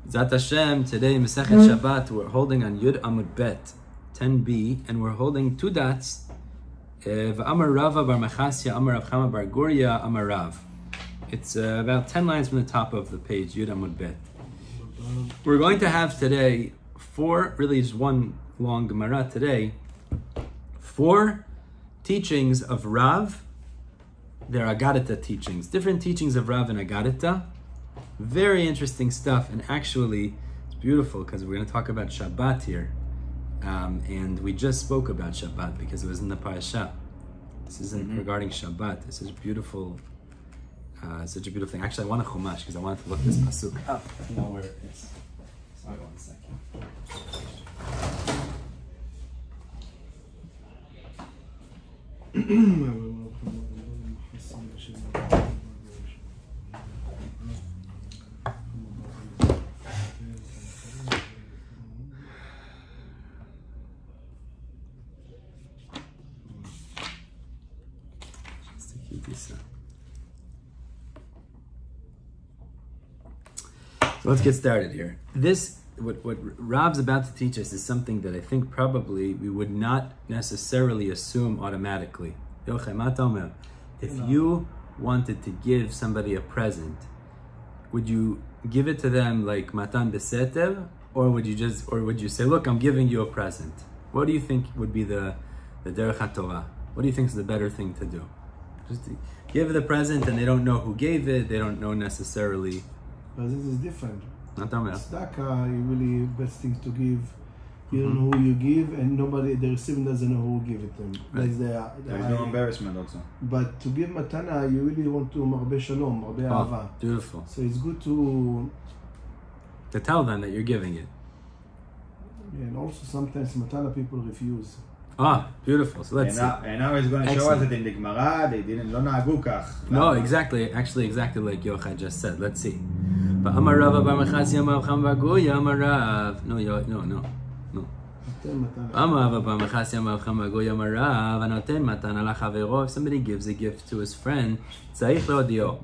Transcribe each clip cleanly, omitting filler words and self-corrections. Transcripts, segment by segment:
Zat Hashem, today in Masechet Shabbat, we're holding on Yud Amud Bet, 10b, and we're holding two dots. V'amar Rava bar Machasya, Amar Rav Chama bar Guria, Amar Rav. It's about 10 lines from the top of the page, Yud Amud Bet. We're going to have today really just one long Gemara today, 4 teachings of Rav. They're aggadita teachings, different teachings of Rav and aggadita. Very interesting stuff, and actually it's beautiful because we're going to talk about Shabbat here, and we just spoke about Shabbat because it was in the parasha. This isn't regarding Shabbat. This is beautiful, such a beautiful thing. Actually, I want a chumash because I wanted to look this pasuk up. I know where it is. Sorry, 1 second. So let's get started here. What Rav's about to teach us is something that I think probably we would not necessarily assume automatically. If you wanted to give somebody a present, would you give it to them like matan beseter, or would you say, look, I'm giving you a present? What do you think would be the derech haTorah? What do you think is the better thing to do? Just to give the present and they don't know who gave it, they don't know necessarily. But this is different. Tzedakah, really best thing to give. You don't know who you give, and the recipient doesn't know who give it to them. Right. There's no embarrassment also. But to give matana, you really want to marbe shalom, marbe ahava. Beautiful. So it's good to tell them that you're giving it. Yeah, and also sometimes matana people refuse. Beautiful. So let's see. And now he's going to show us that in the Gemara they didn't lo na'agu kach. No, exactly. Actually, exactly like Yochai just said. Let's see. But Amar Rav bar Machasya Amar Rav Chama bar Guria Amar Rav. No. Amar Rav bar Machasya Amar Rav Chama bar Guria Amar Rav. Anoten matana lachavero. If somebody gives a gift to his friend, tzarich leodio.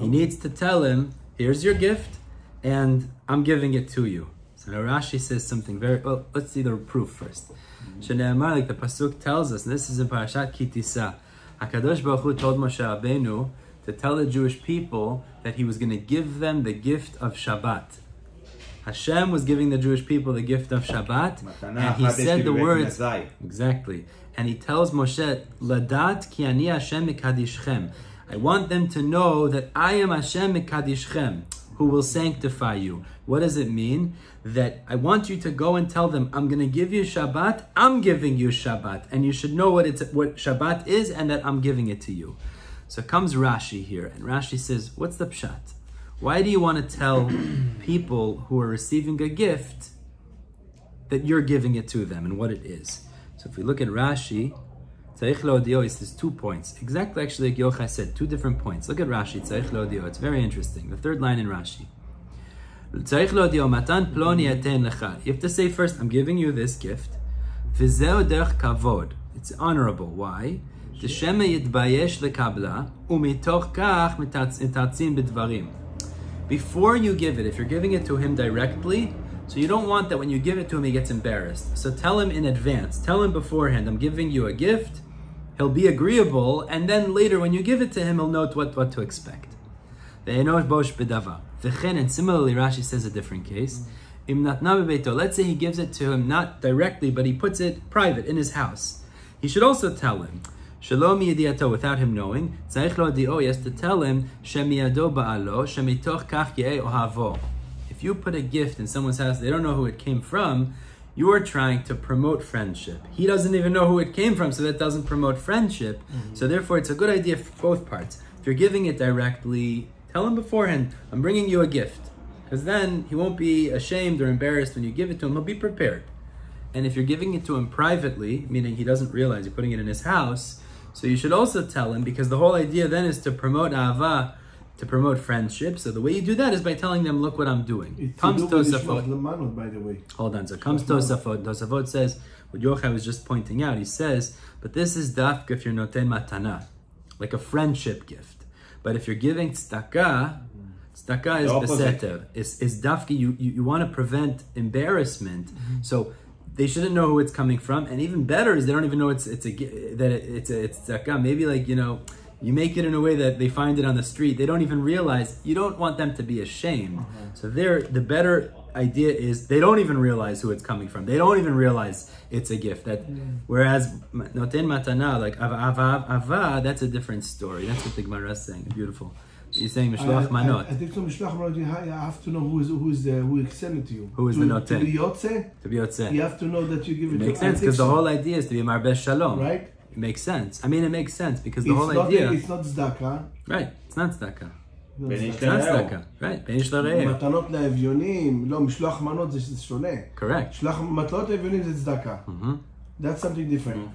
He needs to tell him, here's your gift, and I'm giving it to you. So now Rashi says something very, well, let's see the proof first. Shene'amar, like the pasuk tells us, and this is in Parashat Kitisa, HaKadosh Baruch Hu told Moshe Rabbeinu to tell the Jewish people that he was going to give them the gift of Shabbat. Hashem was giving the Jewish people the gift of Shabbat, and he said the words, exactly, and he tells Moshe, Ladat ki ani Hashem mikadishchem. I want them to know that I am Hashem mikadishchem, who will sanctify you. What does it mean? That I want you to go and tell them, I'm going to give you Shabbat, I'm giving you Shabbat, and you should know what Shabbat is and that I'm giving it to you. So comes Rashi here, and Rashi says, what's the pshat? Why do you want to tell people who are receiving a gift that you're giving it to them and what it is? So if we look at Rashi, tzarich leodio, he says 2 points. Exactly, actually, like Yochai said, 2 different points. Look at Rashi, tzarich leodio. It's very interesting. The 3rd line in Rashi. Tzarich leodio, matan ploni yaten lecha. You have to say first, I'm giving you this gift. V'zeu derech kavod. It's honorable. Why? T'shema yitbayesh lekabla, umitoch kach mitatzin b'dvarim. Before you give it, if you're giving it to him directly, so you don't want that when you give it to him, he gets embarrassed. So tell him in advance. Tell him beforehand, I'm giving you a gift. He'll be agreeable, and then later when you give it to him, he'll know what to expect. And similarly, Rashi says a different case. Let's say he gives it to him not directly, but he puts it private in his house. He should also tell him, Shalom yediato, without him knowing. Tzarich leodio, he has to tell him, Shemiyado ba'alo, shemitoch kach ye'eh ohavo. If you put a gift in someone's house, they don't know who it came from, you are trying to promote friendship. He doesn't even know who it came from, so that doesn't promote friendship. So therefore, it's a good idea for both parts. If you're giving it directly, tell him beforehand, I'm bringing you a gift. Because then he won't be ashamed or embarrassed when you give it to him, he'll be prepared. And if you're giving it to him privately, meaning he doesn't realize you're putting it in his house, so you should also tell him, because the whole idea then is to promote ahava, to promote friendship. So the way you do that is by telling them, look what I'm doing. Comes Tosafot, by the way. Hold on, so comes Tosafot. Tosafot says, what Yochai was just pointing out, he says, but this is dafka if you're noten matana, like a friendship gift. But if you're giving tzedakah Tzedakah is beseter. Is dafki. You want to prevent embarrassment. So they shouldn't know who it's coming from, and even better is they don't even know it's tzedakah. Maybe you make it in a way that they find it on the street. They don't even realize. You don't want them to be ashamed. So the better idea is they don't even realize who it's coming from. They don't even realize it's a gift. Whereas noten matana, like ava, that's a different story. That's what the Gemara is saying. Beautiful. You're saying mishloach manot. I think so. Mishloach manot. You have to know who extended to you. Who is the noten? To be yotze. To be yotze. You have to know that you give it. It makes sense because the whole idea is to be marbeh shalom. Right. It makes sense. I mean, it makes sense because the whole idea. It's not tzedakah. Right. It's not tzedakah. It's not tzedakah. Right. Ben ish l're'eh. מתנות לאביונים. לא, משלוח מנות זה שונה. Correct. מתנות לאביונים זה צדקה. That's something different.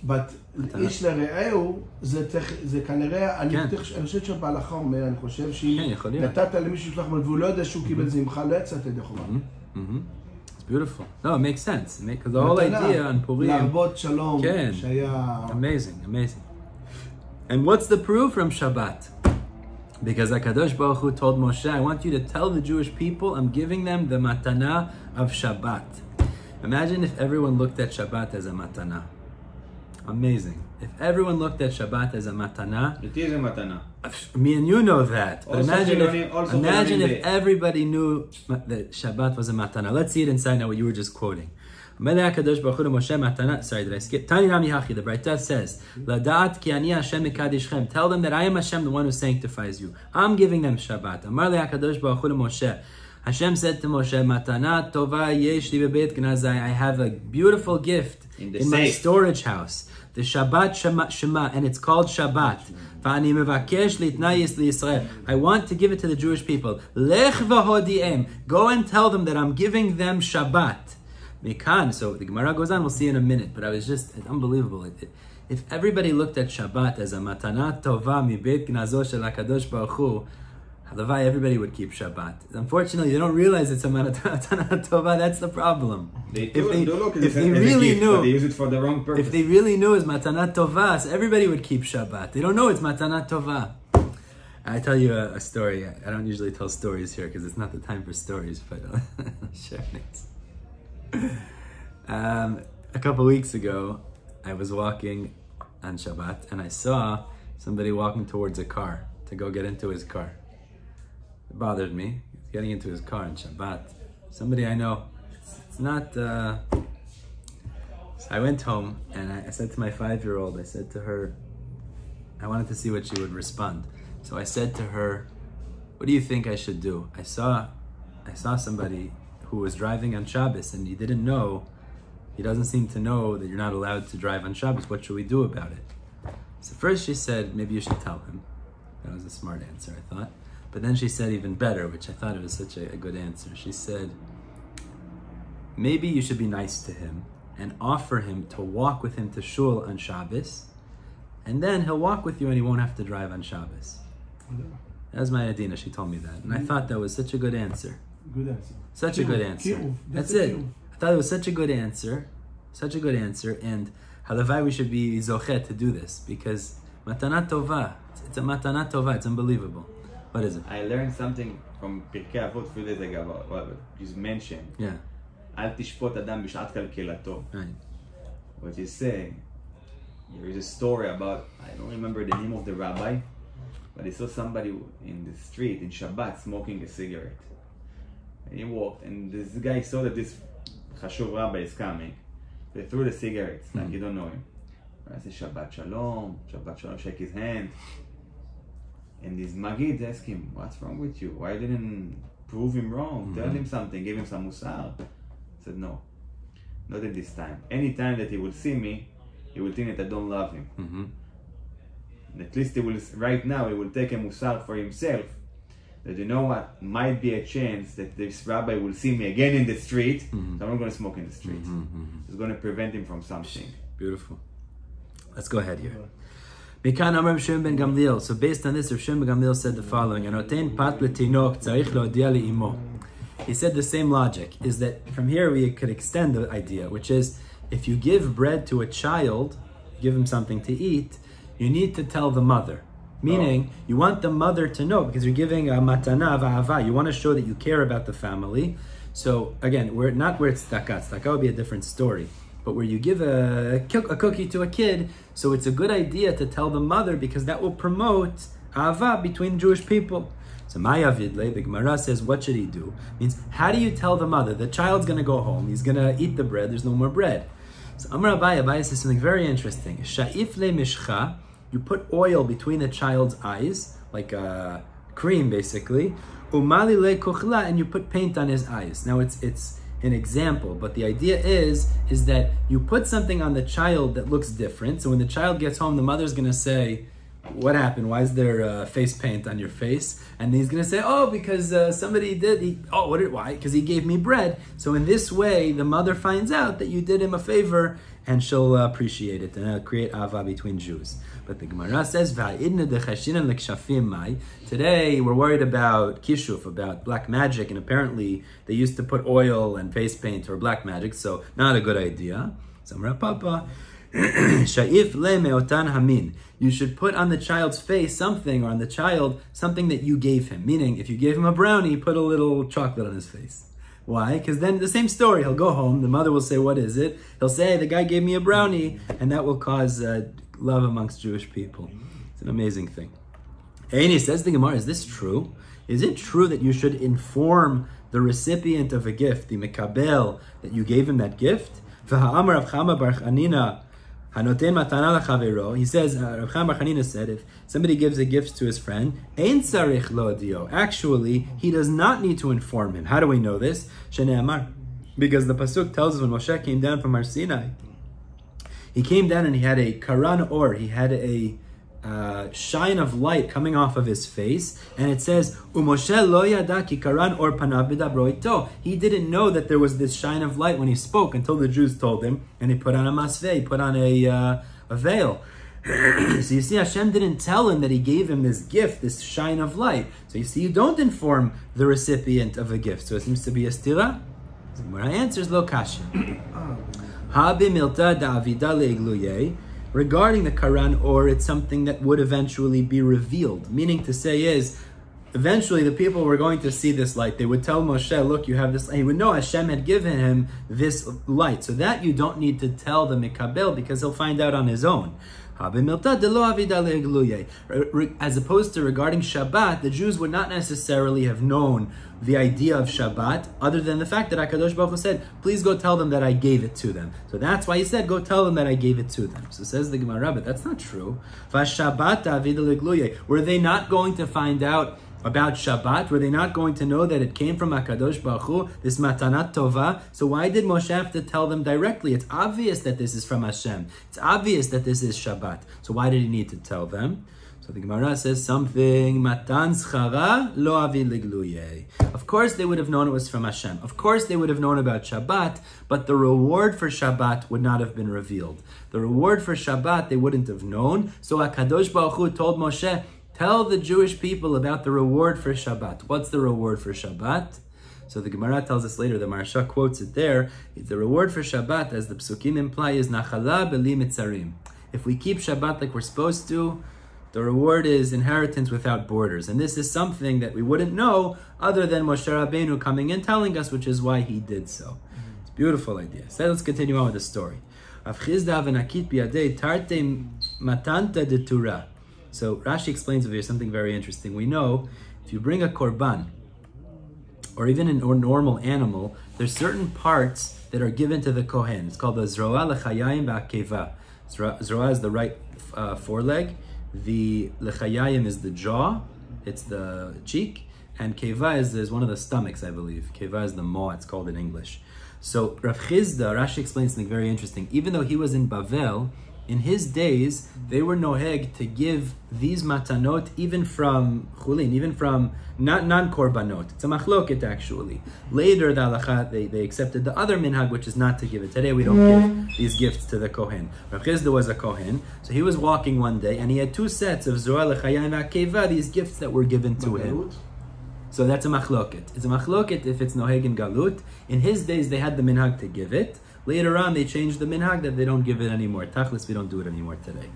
But איש לרעהו זה כנראה, אני חושבת שבהלכה אומר, אני חושב שהיא נתת למישהו לשלוח מנות והוא לא יודע שהוא קיבל זה ממך, לא יצאת ידי חובה. It's beautiful. No, it makes sense. Because the whole idea on Purim. להרבות שלום. Amazing, amazing. And what's the proof from Shabbat? Because HaKadosh Baruch Hu told Moshe, I want you to tell the Jewish people I'm giving them the matana of Shabbat. Imagine if everyone looked at Shabbat as a matana. Amazing. If everyone looked at Shabbat as a matana. It is a matana. Me and you know that. But Also imagine if everybody knew that Shabbat was a matana. Let's see it inside now what you were just quoting. Sorry, did I skip? Tani Rami Hachi, the Braita says, Ladat ki ani Hashem mekadishchem. Tell them that I am Hashem, the one who sanctifies you. I'm giving them Shabbat. Amar le HaKadosh Baruch Hu to Moshe. Hashem said to Moshe, Matana tova yesh li bebeit gnazai. I have a beautiful gift in my storage house. The Shabbat Shema, and it's called Shabbat. V'ani mevakesh litnayis liYisrael. I want to give it to the Jewish people. Lech v'hodiem. Go and tell them that I'm giving them Shabbat. Mikan. So the Gemara goes on, we'll see in a minute, but it's unbelievable. If everybody looked at Shabbat as a matana tova mi beit gnazo shel HaKadosh Baruch Hu, halavai, everybody would keep Shabbat. Unfortunately, they don't realize it's a matana tova. That's the problem. If they really knew, they use it for the wrong purpose. If they really knew it's matana tova, so everybody would keep Shabbat. They don't know it's matana tova. I tell you a story. I don't usually tell stories here because it's not the time for stories, but I'll share it. A couple weeks ago, I was walking on Shabbat and I saw somebody walking towards a car to go get into his car. It bothered me. He's getting into his car on Shabbat. Somebody I know. It's not... So I went home and I said to my 5-year-old, I said to her, I wanted to see what she would respond. So I said to her, what do you think I should do? I saw somebody who was driving on Shabbos and he doesn't seem to know that you're not allowed to drive on Shabbos. What should we do about it? So first she said, maybe you should tell him. That was a smart answer, I thought. But then she said even better, which I thought it was such a good answer. She said, maybe you should be nice to him and offer him to walk with him to shul on Shabbos, and then he'll walk with you and he won't have to drive on Shabbos. That was my Adina, she told me that. And I thought that was such a good answer. Good answer. Such a good answer. That's it. I thought it was such a good answer. Such a good answer. And halavai, we should be zochet to do this because matana tova. It's a matana tova. It's unbelievable. What is it? I learned something from Pirkei Avot a few days ago about what you mentioned. Yeah. Al tishpot adam b'shat kalkelato. Right. What you say, there is a story about, I don't remember the name of the rabbi, but he saw somebody in the street in Shabbat smoking a cigarette. And he walked, and this guy saw that this Chashuv rabbi is coming. They threw the cigarettes, like you don't know him. I said, Shabbat Shalom, shake his hand. And these Magid asked him, what's wrong with you? Why didn't prove him wrong? Tell him something, give him some musar. I said, no, not at this time. Any time that he will see me, he will think that I don't love him. And at least he will, right now, he will take a musar for himself. That you know what, might be a chance that this rabbi will see me again in the street, so I'm not going to smoke in the street. It's going to prevent him from something. Beautiful. Let's go ahead here. Mikan Amar Shimon ben Gamliel. So based on this, Rav Shimon ben Gamliel said the following: Anoten pat letinok tzarich leodia leimo. He said the same logic, is that from here we could extend the idea, which is if you give bread to a child, give him something to eat, you need to tell the mother. Meaning, you want the mother to know, because you're giving a matana v'ahava. You want to show that you care about the family. So again, we're not where it's tzedakah. Tzedakah would be a different story. But where you give a cookie to a kid, so it's a good idea to tell the mother, because that will promote ahava between Jewish people. So Maya Vidle, the Gemara says, what should he do? Means, how do you tell the mother? The child's going to go home. He's going to eat the bread. There's no more bread. So Amar Abaya says something very interesting. Sha'if le mishcha. You put oil between the child's eyes, like cream basically. Umali le kuchla, and you put paint on his eyes. Now it's an example, but the idea is that you put something on the child that looks different. So when the child gets home, the mother's going to say, what happened? Why is there face paint on your face? And he's going to say, oh, because somebody did. Why? Because he gave me bread. So in this way, the mother finds out that you did him a favor, and she'll appreciate it, and it'll create ahava between Jews. But the Gemara says, today we're worried about kishuf, about black magic, and apparently they used to put oil and face paint or black magic, so not a good idea. Samra Papa, Sha'if le me'otan hamin. You should put on the child's face something, or on the child, something that you gave him. Meaning, if you gave him a brownie, put a little chocolate on his face. Why? Because then the same story, he'll go home, the mother will say, what is it? He'll say, hey, the guy gave me a brownie, and that will cause love amongst Jewish people. It's an amazing thing. And he says to the Gemara, is this true? Is it true that you should inform the recipient of a gift, the mekabel, that you gave him that gift? V'ha'amar Rav Chama bar Chanina, hanoten matana l'chavero. He says, Rav Chama bar Chanina said, if somebody gives a gift to his friend, ein tzarich lo dio. Actually, he does not need to inform him. How do we know this? Shene'amar. Because the pasuk tells us when Moshe came down from Har Sinai, he came down and he had a karan or, he had a shine of light coming off of his face, and it says, "Umoshe lo yada ki karan or panav b'dabro ito." He didn't know that there was this shine of light when he spoke until the Jews told him, and he put on a masveh, he put on a veil. So you see, Hashem didn't tell him that he gave him this gift, this shine of light. So you see, you don't inform the recipient of a gift. So it seems to be a stira. So my answer is lo kasha. Habe milta da'avida le'igluye. Regarding the Karan or, it's something that would eventually be revealed. Meaning to say is, eventually the people were going to see this light. They would tell Moshe, look, you have this light. He would know Hashem had given him this light. So that you don't need to tell the Mikabel, because he'll find out on his own. As opposed to regarding Shabbat, the Jews would not necessarily have known the idea of Shabbat, other than the fact that HaKadosh Baruch Hu said, please go tell them that I gave it to them. So that's why he said, go tell them that I gave it to them. So says the Gemara, but that's not true. Were they not going to find out about Shabbat? Were they not going to know that it came from HaKadosh Baruch Hu, this matanat tova? So why did Moshe have to tell them directly? It's obvious that this is from Hashem. It's obvious that this is Shabbat. So why did he need to tell them? So the Gemara says something, matan schara lo avi ligluye. Of course they would have known it was from Hashem. Of course they would have known about Shabbat, but the reward for Shabbat would not have been revealed. The reward for Shabbat they wouldn't have known. So HaKadosh Baruch Hu told Moshe, tell the Jewish people about the reward for Shabbat. What's the reward for Shabbat? So the Gemara tells us later, the Maharsha quotes it there, the reward for Shabbat, as the Psukim imply, is Nachala B'li Mitzarim. If we keep Shabbat like we're supposed to, the reward is inheritance without borders. And this is something that we wouldn't know other than Moshe Rabbeinu coming in telling us, which is why he did so. It's a beautiful idea. So let's continue on with the story. So Rashi explains over here something very interesting. We know if you bring a korban, or even a normal animal, there's certain parts that are given to the kohen. It's called the zroa lechayayim ba'akeva. Zroa is the right foreleg. The lechayayim is the jaw. It's the cheek. And keva is one of the stomachs, I believe. Keva is the maw, it's called in English. So Rav Chizda, Rashi explains something very interesting. Even though he was in Bavel, in his days, they were noheg to give these matanot even from chulin, even from non-korbanot. It's a machloket actually. Later, the halacha, they accepted the other minhag, which is not to give it. Today, we don't give these gifts to the kohen. Rav Chizda was a kohen, so he was walking one day, and he had two sets of zoa lechayim akeva, these gifts that were given to him. So that's a machloket. It's a machloket if it's noheg in galut. In his days, they had the minhag to give it. Later on, they changed the minhag that they don't give it anymore. Tachlis, we don't do it anymore today.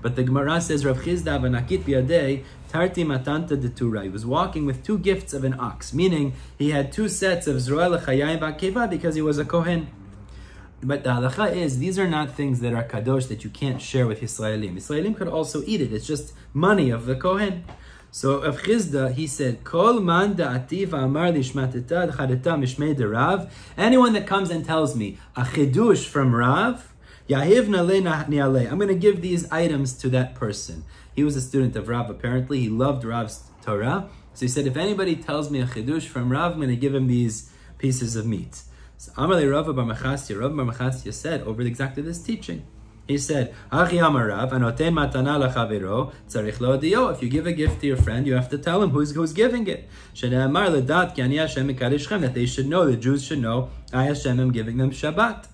But the Gemara says, Rav Chizda v'nakit biyadei tarti matanta detura. He was walking with 2 gifts of an ox, meaning he had 2 sets of zroa l'chayayim v'akeva because he was a kohen. But the halacha is, these are not things that are kadosh that you can't share with Yisraelim. Yisraelim could also eat it. It's just money of the kohen. So of Chizda, he said, Kol man da'ati v'amar lishmateta d'chadeta mishmei de-Rav. Anyone that comes and tells me a chidush from Rav, yahiv nalei ni'alei. I'm going to give these items to that person. He was a student of Rav, apparently. He loved Rav's Torah. So he said, if anybody tells me a chidush from Rav, I'm going to give him these pieces of meat. So Amalei Rav bar Machasya said over exactly this teaching. He said, if you give a gift to your friend, you have to tell him who's giving it. That they should know, the Jews should know, I Hashem am giving them Shabbat.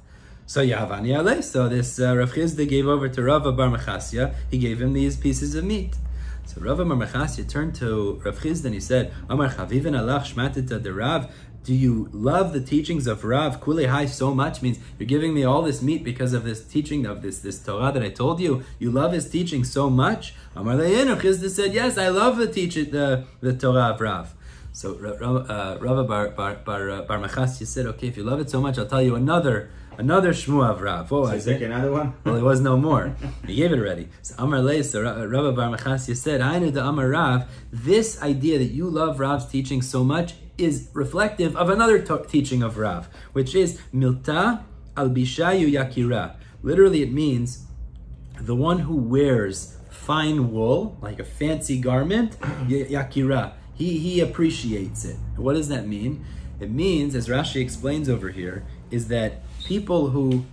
So Yahavani Alei. So this Rav Chizda gave over to Rav bar Machasya. He gave him these pieces of meat. So Rav bar Machasya turned to Rav Chizda and he said, Amar Chavivin alach shmatita de Rav. Do you love the teachings of Rav Kulei Hai so much? Means you're giving me all this meat because of this teaching of this Torah that I told you. You love his teaching so much. Amar Le'en, Rav Chizda said, yes, I love the Torah of Rav. So Rav bar Machasya said, okay, if you love it so much, I'll tell you another shmua of Rav. Oh, so take another one? Well, there was no more. He gave it already. So Amar Le'en, so Rav bar Machasya said, Ainu da Amar Rav, this idea that you love Rav's teaching so much is reflective of another teaching of Rav, which is Milta al-bishayu yakira. Literally it means the one who wears fine wool, like a fancy garment, yakira. He appreciates it. What does that mean? It means, as Rashi explains over here, is that people who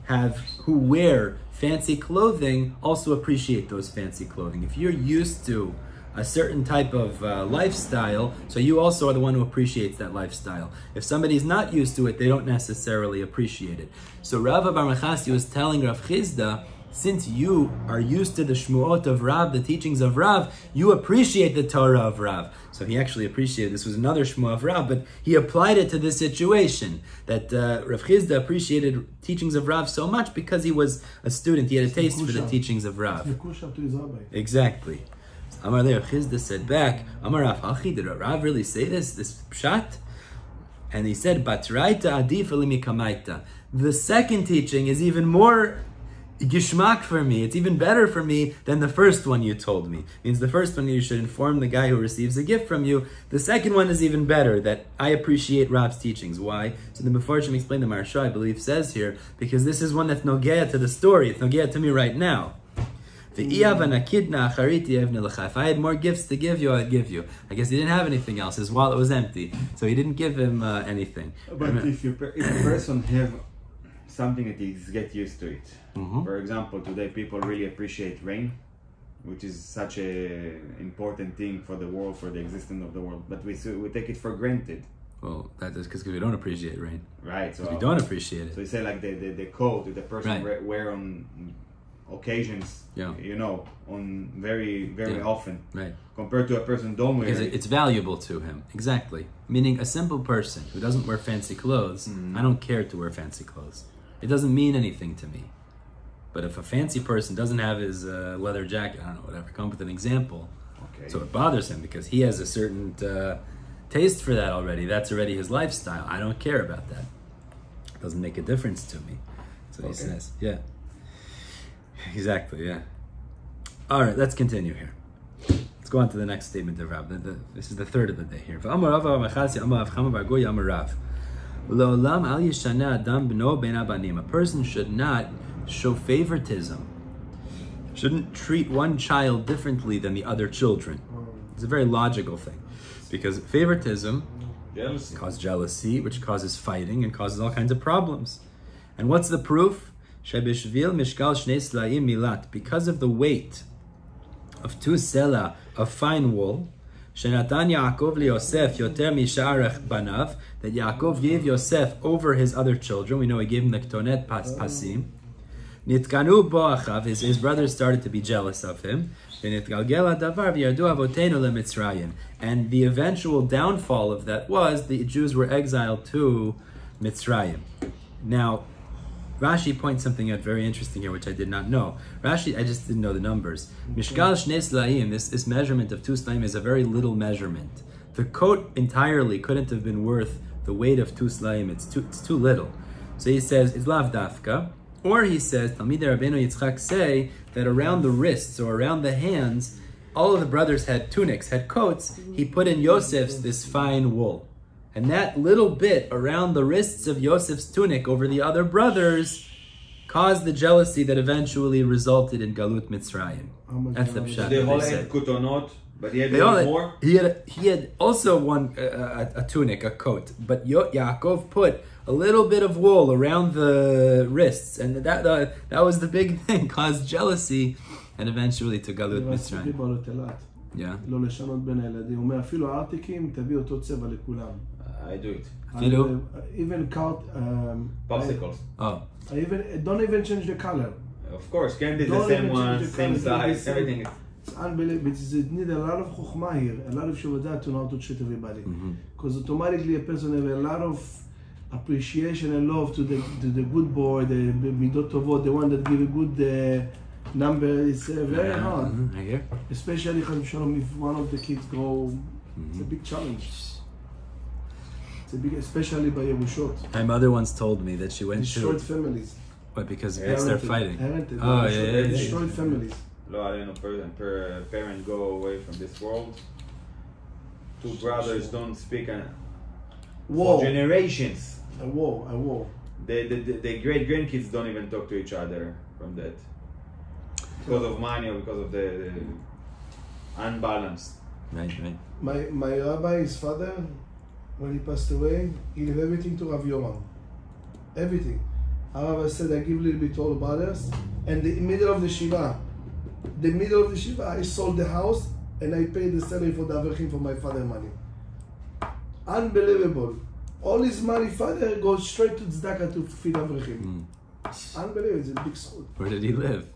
wear fancy clothing also appreciate those fancy clothing. If you're used to a certain type of lifestyle, so you also are the one who appreciates that lifestyle. If somebody's not used to it, they don't necessarily appreciate it. So Rav bar Machasya was telling Rav Chizda, since you are used to the shmuot of Rav, the teachings of Rav, you appreciate the Torah of Rav. So he actually appreciated, this was another shmuah of Rav, but he applied it to this situation, that Rav Chizda appreciated teachings of Rav so much because he was a student, he had a taste for the teachings of Rav. Exactly. Amar Rav Chizda said back, Amar Rav Hachi, did Rav really say this pshat? And he said, Batraita adif elimikamaita. The second teaching is even more gishmak for me. It's even better for me than the first one you told me. Means the first one you should inform the guy who receives a gift from you. The second one is even better, that I appreciate Rav's teachings. Why? So the Mefarshim explained, the Maharsha, I believe, says here, because this is one that's nogea to the story. It's nogea to me right now. If I had more gifts to give you, I'd give you. I guess he didn't have anything else. His wallet was empty, so he didn't give him anything. But if a person have something that he's get used to it. For example, today people really appreciate rain, which is such an important thing for the world, for the existence of the world. But we take it for granted. Well, that is because we don't appreciate rain. Right. So we don't appreciate it. So you say like the coat that the person wear on occasions, you know, on very often, compared to a person don't wear it. It's valuable to him. Exactly. Meaning a simple person who doesn't wear fancy clothes, I don't care to wear fancy clothes. It doesn't mean anything to me. But if a fancy person doesn't have his leather jacket, I don't know, whatever, come up with an example. Okay. So it bothers him because he has a certain taste for that already. That's already his lifestyle. I don't care about that. It doesn't make a difference to me. That's what he says. Yeah. Exactly, yeah. All right, let's continue here. Let's go on to the next statement of Rav. This is the third of the day here. A person should not show favoritism. Shouldn't treat one child differently than the other children. It's a very logical thing. Because favoritism causes jealousy, which causes fighting and causes all kinds of problems. And what's the proof? Because of the weight of 2 sela of fine wool, that Yaakov gave Yosef over his other children. We know he gave him the ketonet pasim. His brothers started to be jealous of him. And the eventual downfall of that was the Jews were exiled to Mitzrayim. Now, Rashi points something out very interesting here, which I did not know. Rashi, I just didn't know the numbers. Mishgal Shnei Slaim, this measurement of 2 Slaim is a very little measurement. The coat entirely couldn't have been worth the weight of 2 Slaim. It's too little. So he says, it's lav dafka. Or he says, Talmidei Rabbeinu Yitzchak say that around the wrists or around the hands, all of the brothers had tunics, had coats. He put in Yosef's this fine wool. And that little bit around the wrists of Yosef's tunic over the other brothers caused the jealousy that eventually resulted in Galut Mitzrayim. That's the pshat. They all had kutonot, but he had more? He had also a tunic, a coat. But Yaakov put a little bit of wool around the wrists. And that was the big thing, caused jealousy and eventually to Galut Mitzrayim. Yeah. I do it. Even popsicles. Don't even change the color. Of course, candy is the same one, same size, everything. It's unbelievable. It needs a lot of chokhmah here, a lot of shavadat to know how to treat everybody. Because automatically a person has a lot of appreciation and love to the good boy, the midot tovot, the one that give a good number. It's very hard. I hear. Especially if one of the kids grow, it's a big challenge. It's a big, especially by Yerushot. My mother once told me that she went destroyed families. What, because they're fighting? Destroyed families. Per parent go away from this world. 2 brothers don't speak for generations. A war. The great grandkids don't even talk to each other from that. Because of money or because of the unbalanced. Right. My rabbi's father, when he passed away, he gave everything to Rav Yomi. Everything. Rabbi said, I give a little bit to all the brothers. And the middle of the Shiva, I sold the house and I paid the salary for the Avrechim for my father money. Unbelievable. All his money, father, goes straight to Tzedakah to feed Avrechim. Unbelievable. It's a big soul. Where did he live?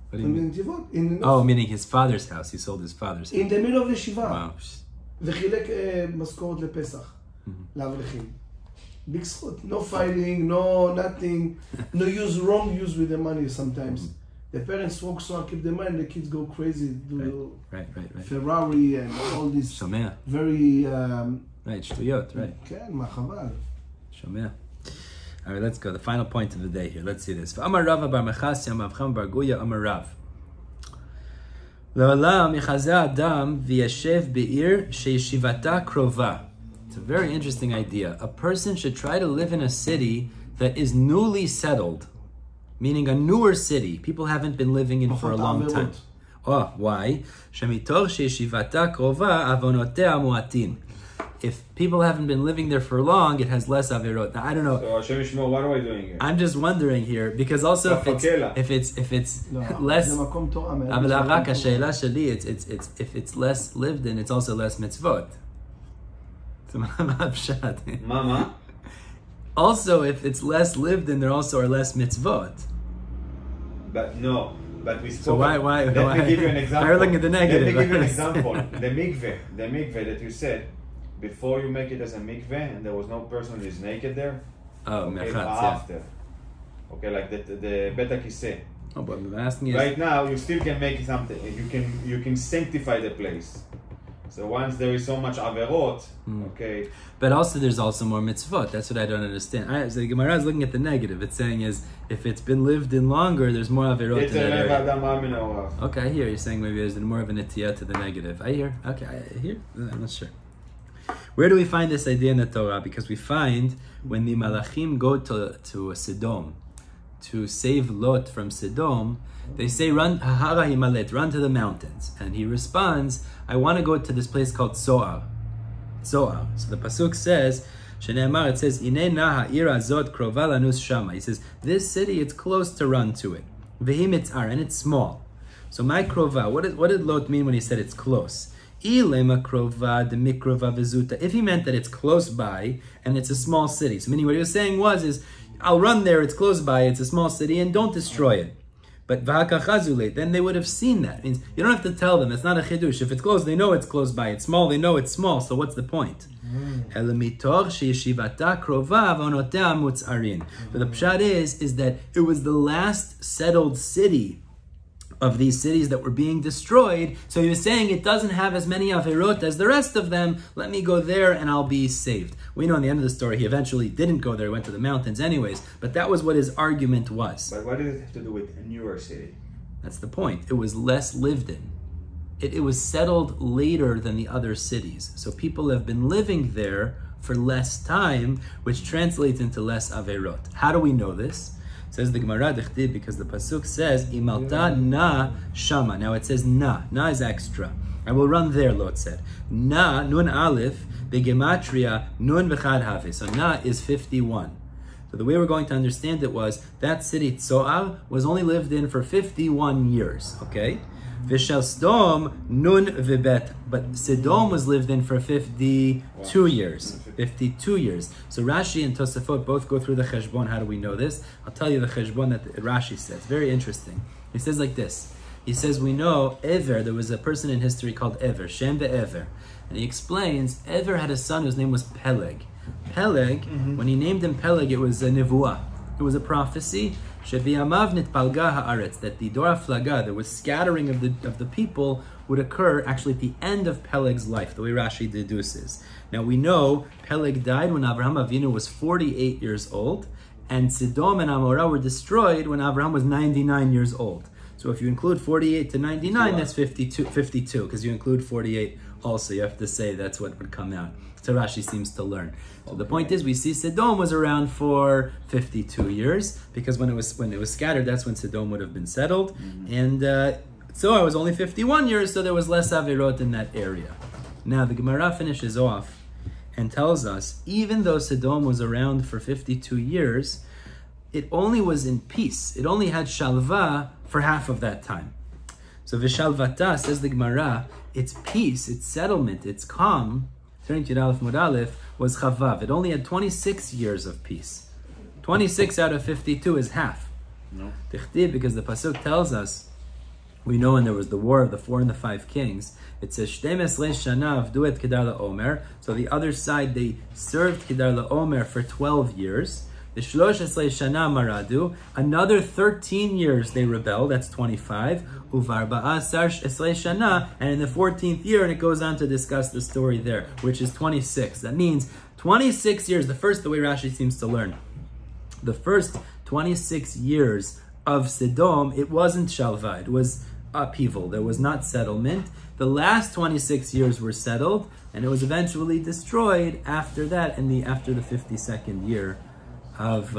What do you mean? Oh, meaning his father's house. He sold his father's house. In the middle of the Shiva. Wow. וחילק משכורת לפסח, לאברכים. Big zchut. No fighting, no nothing, no wrong use with the money sometimes. The parents work so hard, keep the money, the kids go crazy, do right. Ferrari and all this Shomea. Very... right, shtuyot, right. כן, מה חבל. Shomea. All right, let's go. The final point of the day here. Let's see this. Amar Rav bar Mechasya Mavcham bar Guya Amar Rav. It's a very interesting idea. A person should try to live in a city that is newly settled, meaning a newer city. People haven't been living in for a long time. Oh, why? If people haven't been living there for long, it has less averot. Now, I don't know. So Hashem Yishmor, what are we doing here? I'm just wondering here because also if it's less, if it's less lived in, it's also less mitzvot. Mama. Also, if it's less lived in, there also are less mitzvot. But we spoke. So why? Let me give you an example. I'm looking at the negative. Let me give you an example. The mikveh that you said. Before you make it as a mikveh and there was no person who is naked there. Oh, okay, after. Okay, like the beta kiseh. Oh, but I'm asking right now, you still can make something. You can sanctify the place. So once there is so much averot, okay. But also, there's also more mitzvot. That's what I don't understand. So the Gemara is looking at the negative. It's saying is if it's been lived in longer, there's more averot in that area. Okay, I hear you're saying maybe there's more of a netiyah to the negative. I hear. Okay, I hear. I'm not sure. Where do we find this idea in the Torah? Because we find when the Malachim go to Sodom to save Lot from Sodom, they say, run to the mountains. And he responds, I want to go to this place called Zoar. So the Pasuk says, it says, he says, this city, it's close to run to it. And it's small. So my krova, what did Lot mean when he said it's close? If he meant that it's close by and it's a small city, so meaning what he was saying is, I'll run there, it's close by, it's a small city, and don't destroy it. But v'hakachazule, then they would have seen that. It means you don't have to tell them. It's not a chidush. If it's close, they know it's close by. It's small, they know it's small. So what's the point? But the pshat is that it was the last settled city of these cities that were being destroyed. So he was saying it doesn't have as many averot as the rest of them. Let me go there and I'll be saved. We know in the end of the story, he eventually didn't go there. He went to the mountains anyways. But that was what his argument was. But what does it have to do with a newer city? That's the point. It was less lived in. It was settled later than the other cities. So people have been living there for less time, which translates into less averot. How do we know this? Says the Gemara, because the pasuk says imalta na shama. Now it says na. Na is extra. I will run there. Lot said na nun aleph begematria nun v'chad have. So na is 51. So the way we're going to understand it was that city Tzoar was only lived in for 51 years. Okay. V'shel Sdom nun v'bet, but Sodom was lived in for 52 years. 52 years. So Rashi and Tosafot both go through the cheshbon. How do we know this? I'll tell you the cheshbon that Rashi says. Very interesting. He says like this. He says, we know Ever, there was a person in history called Ever, Shem ve'Ever. And he explains, Ever had a son whose name was Peleg. Peleg, when he named him Peleg, it was a nevuah. It was a prophecy. That the Dora Flaga, there was scattering of the people, would occur actually at the end of Peleg's life, the way Rashi deduces. Now we know Peleg died when Avraham Avinu was 48 years old, and Sodom and Amorah were destroyed when Avraham was 99 years old. So if you include 48 to 99, that's 52, because you include 48 also. You have to say that's what would come out. So Rashi seems to learn. So the point is, we see Sodom was around for 52 years, because when it was scattered, that's when Sodom would have been settled. And so it was only 51 years, so there was less avirot in that area. Now the Gemara finishes off and tells us, even though Sodom was around for 52 years, it only was in peace. It only had shalva for half of that time. So v'shalvata, says the Gemara, its peace, its settlement, its calm, turning to Yud Amud Aleph, was chavav. It only had 26 years of peace. 26 out of 52 is half. No. Because the pasuk tells us, we know when there was the war of the 4 and the 5 kings, it says, Shtemes shana avdu et kedar la'omer. So the other side, they served kedar la'omer for 12 years. The shlosh esrei shana maradu. Another 13 years they rebelled. That's 25. Uvarba'asar esrei shana. And in the 14th year, and it goes on to discuss the story there, which is 26. That means 26 years. The way Rashi seems to learn, the first 26 years of Sodom, it wasn't shalva. It was upheaval. There was not settlement. The last 26 years were settled, and it was eventually destroyed after that, after the 52nd year of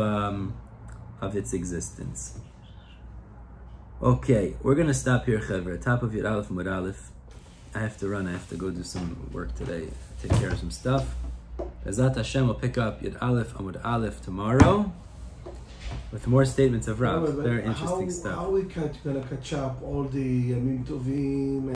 its existence. Okay, we're going to stop here, Chaver. Top of Yud Aleph Amud Aleph. I have to run. I have to go do some work today. Take care of some stuff. Bezat Hashem will pick up Yud Aleph Amud Aleph tomorrow with more statements of Rav. Very interesting stuff. How are we going to catch up all the Yamim Tovim?